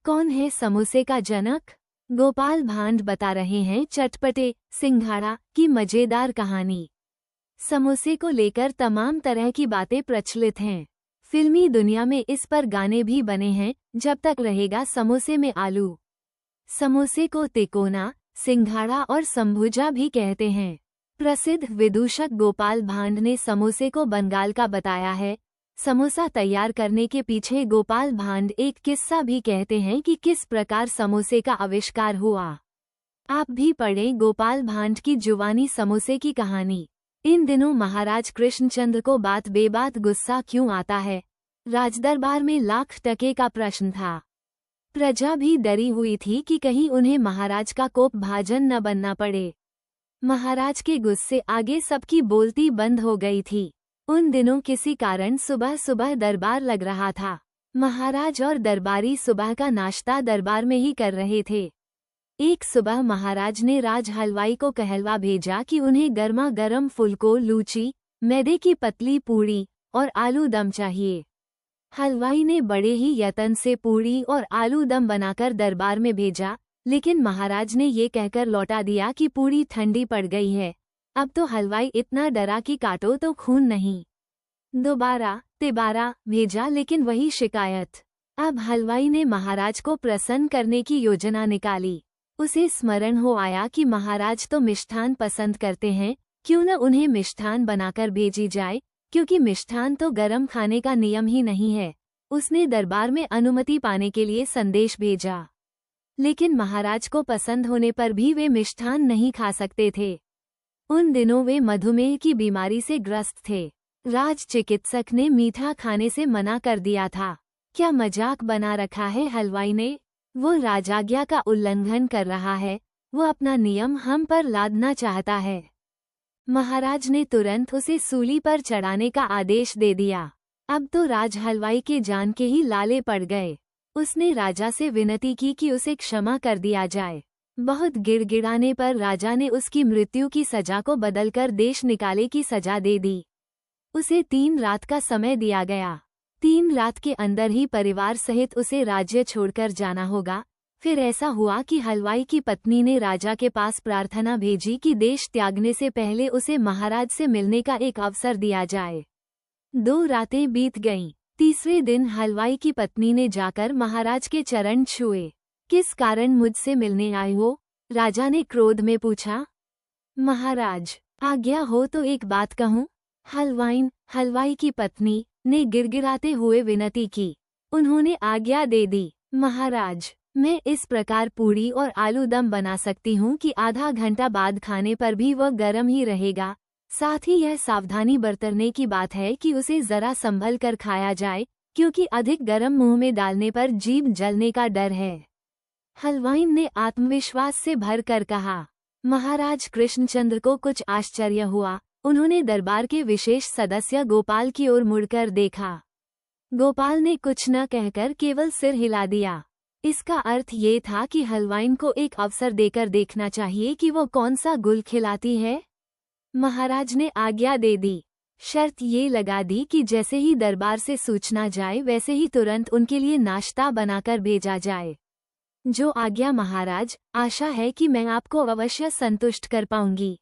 कौन है समोसे का जनक? गोपाल भांड बता रहे हैं चटपटे सिंघाड़ा की मजेदार कहानी। समोसे को लेकर तमाम तरह की बातें प्रचलित हैं। फिल्मी दुनिया में इस पर गाने भी बने हैं, जब तक रहेगा समोसे में आलू। समोसे को तिकोना, सिंघाड़ा और संभुजा भी कहते हैं। प्रसिद्ध विदूषक गोपाल भांड ने समोसे को बंगाल का बताया है। समोसा तैयार करने के पीछे गोपाल भांड एक किस्सा भी कहते हैं कि किस प्रकार समोसे का आविष्कार हुआ। आप भी पढ़ें गोपाल भांड की जुबानी समोसे की कहानी। इन दिनों महाराज कृष्णचंद्र को बात बेबात गुस्सा क्यों आता है? राजदरबार में लाख टके का प्रश्न था। प्रजा भी डरी हुई थी कि कहीं उन्हें महाराज का कोप भाजन न बनना पड़े। महाराज के गुस्से आगे सबकी बोलती बंद हो गई थी। उन दिनों किसी कारण सुबह सुबह दरबार लग रहा था। महाराज और दरबारी सुबह का नाश्ता दरबार में ही कर रहे थे। एक सुबह महाराज ने राज हलवाई को कहलवा भेजा कि उन्हें गर्मा गर्म फुलको लूची, मैदे की पतली पूड़ी और आलू दम चाहिए। हलवाई ने बड़े ही यत्न से पूड़ी और आलू दम बनाकर दरबार में भेजा, लेकिन महाराज ने ये कहकर लौटा दिया कि पूड़ी ठंडी पड़ गई है। अब तो हलवाई इतना डरा कि काटो तो खून नहीं। दोबारा तिबारा भेजा, लेकिन वही शिकायत। अब हलवाई ने महाराज को प्रसन्न करने की योजना निकाली। उसे स्मरण हो आया कि महाराज तो मिष्ठान पसंद करते हैं, क्यों न उन्हें मिष्ठान बनाकर भेजी जाए, क्योंकि मिष्ठान तो गरम खाने का नियम ही नहीं है। उसने दरबार में अनुमति पाने के लिए संदेश भेजा, लेकिन महाराज को पसंद होने पर भी वे मिष्ठान नहीं खा सकते थे। उन दिनों वे मधुमेह की बीमारी से ग्रस्त थे। राज चिकित्सक ने मीठा खाने से मना कर दिया था। क्या मजाक बना रखा है हलवाई ने? वो राजाज्ञा का उल्लंघन कर रहा है। वो अपना नियम हम पर लादना चाहता है। महाराज ने तुरंत उसे सूली पर चढ़ाने का आदेश दे दिया। अब तो राज हलवाई के जान के ही लाले पड़ गए। उसने राजा से विनती की कि उसे क्षमा कर दिया जाए। बहुत गिड़गिड़ाने पर राजा ने उसकी मृत्यु की सजा को बदलकर देश निकाले की सजा दे दी। उसे 3 रात का समय दिया गया। 3 रात के अंदर ही परिवार सहित उसे राज्य छोड़कर जाना होगा। फिर ऐसा हुआ कि हलवाई की पत्नी ने राजा के पास प्रार्थना भेजी कि देश त्यागने से पहले उसे महाराज से मिलने का एक अवसर दिया जाए। 2 रातें बीत गईं। तीसरे दिन हलवाई की पत्नी ने जाकर महाराज के चरण छुए। किस कारण मुझसे मिलने आए हो? राजा ने क्रोध में पूछा। महाराज, आज्ञा हो तो एक बात कहूँ? हलवाई की पत्नी ने गिड़गिड़ाते हुए विनती की। उन्होंने आज्ञा दे दी। महाराज, मैं इस प्रकार पूड़ी और आलू दम बना सकती हूँ कि आधा घंटा बाद खाने पर भी वह गर्म ही रहेगा। साथ ही यह सावधानी बरतने की बात है कि उसे जरा संभल कर खाया जाए, क्योंकि अधिक गर्म मुंह में डालने पर जीभ जलने का डर है। हलवाई ने आत्मविश्वास से भर कर कहा। महाराज कृष्णचंद्र को कुछ आश्चर्य हुआ। उन्होंने दरबार के विशेष सदस्य गोपाल की ओर मुड़कर देखा। गोपाल ने कुछ न कहकर केवल सिर हिला दिया। इसका अर्थ ये था कि हलवाई को एक अवसर देकर देखना चाहिए कि वो कौन सा गुल खिलाती है। महाराज ने आज्ञा दे दी। शर्त ये लगा दी कि जैसे ही दरबार से सूचना जाए वैसे ही तुरंत उनके लिए नाश्ता बनाकर भेजा जाए। जो आज्ञा महाराज, आशा है कि मैं आपको अवश्य संतुष्ट कर पाऊंगी।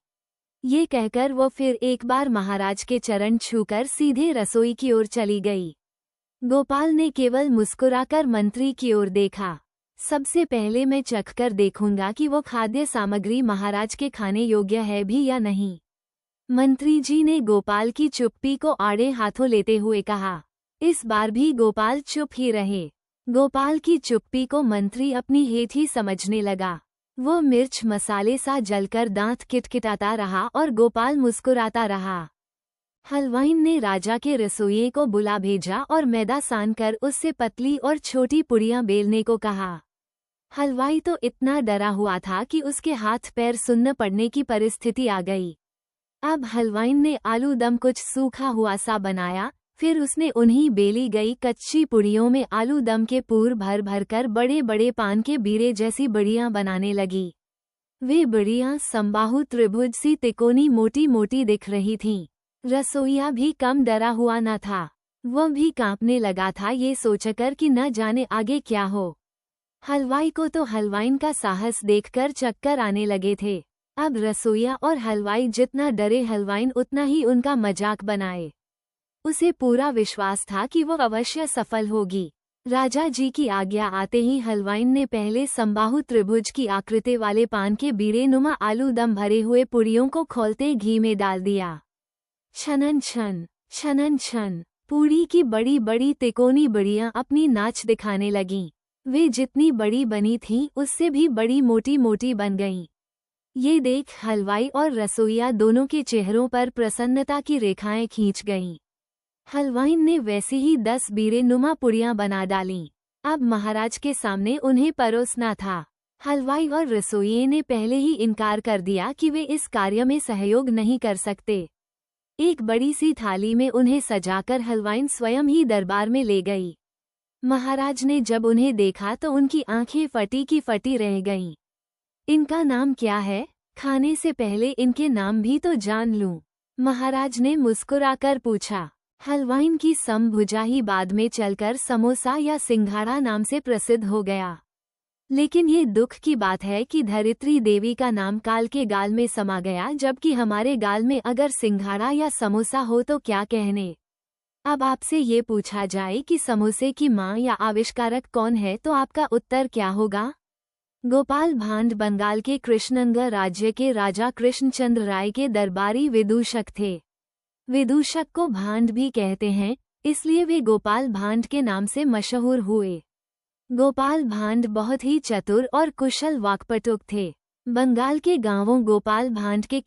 ये कहकर वो फिर एक बार महाराज के चरण छूकर सीधे रसोई की ओर चली गई। गोपाल ने केवल मुस्कुराकर मंत्री की ओर देखा। सबसे पहले मैं चखकर देखूंगा कि वो खाद्य सामग्री महाराज के खाने योग्य है भी या नहीं। मंत्री जी ने गोपाल की चुप्पी को आड़े हाथों लेते हुए कहा। इस बार भी गोपाल चुप ही रहे। गोपाल की चुप्पी को मंत्री अपनी हेठ ही समझने लगा। वो मिर्च मसाले सा जलकर दांत किटकिटाता रहा और गोपाल मुस्कुराता रहा। हलवाई ने राजा के रसोइये को बुला भेजा और मैदा सानकर उससे पतली और छोटी पुड़ियां बेलने को कहा। हलवाई तो इतना डरा हुआ था कि उसके हाथ पैर सुन्न पड़ने की परिस्थिति आ गई। अब हलवाई ने आलू दम कुछ सूखा हुआ सा बनाया। फिर उसने उन्हीं बेली गई कच्ची पुड़ियों में आलू दम के पूर भर भर कर बड़े बड़े पान के बीड़े जैसी बड़ियां बनाने लगी। वे बड़ियां समबाहु त्रिभुज सी तिकोनी मोटी मोटी दिख रही थीं। रसोइया भी कम डरा हुआ न था। वह भी कांपने लगा था ये सोचकर कि न जाने आगे क्या हो। हलवाई को तो हलवाइन का साहस देखकर चक्कर आने लगे थे। अब रसोइया और हलवाई जितना डरे हलवाइन उतना ही उनका मजाक बनाए। उसे पूरा विश्वास था कि वो अवश्य सफल होगी। राजा जी की आज्ञा आते ही हलवाइन ने पहले समबाहु त्रिभुज की आकृति वाले पान के बीड़े नुमा आलू दम भरे हुए पूड़ियों को खोलते घी में डाल दिया। छनन छन, छनन छन, पूड़ी की बड़ी बड़ी तिकोनी बड़ियां अपनी नाच दिखाने लगीं। वे जितनी बड़ी बनी थीं उससे भी बड़ी मोटी मोटी बन गईं। ये देख हलवाई और रसोइया दोनों के चेहरों पर प्रसन्नता की रेखाएं खींच गईं। हलवाइन ने वैसी ही 10 बीड़े नुमा पुड़ियां बना डालीं। अब महाराज के सामने उन्हें परोसना था। हलवाई और रसोइये ने पहले ही इनकार कर दिया कि वे इस कार्य में सहयोग नहीं कर सकते। एक बड़ी सी थाली में उन्हें सजाकर हलवाइन स्वयं ही दरबार में ले गई। महाराज ने जब उन्हें देखा तो उनकी आंखें फटी की फटी रह गईं। इनका नाम क्या है? खाने से पहले इनके नाम भी तो जान लूं। महाराज ने मुस्कुराकर पूछा। हलवाइन की समभुजा ही बाद में चलकर समोसा या सिंघाड़ा नाम से प्रसिद्ध हो गया। लेकिन ये दुख की बात है कि धरित्री देवी का नाम काल के गाल में समा गया, जबकि हमारे गाल में अगर सिंघाड़ा या समोसा हो तो क्या कहने। अब आपसे ये पूछा जाए कि समोसे की माँ या आविष्कारक कौन है तो आपका उत्तर क्या होगा? गोपाल भांड बंगाल के कृष्णनगर राज्य के राजा कृष्णचंद्र राय के दरबारी विदूषक थे। विदूषक को भांड भी कहते हैं, इसलिए वे गोपाल भांड के नाम से मशहूर हुए। गोपाल भांड बहुत ही चतुर और कुशल वाक्पटुक थे। बंगाल के गांवों गोपाल भांड के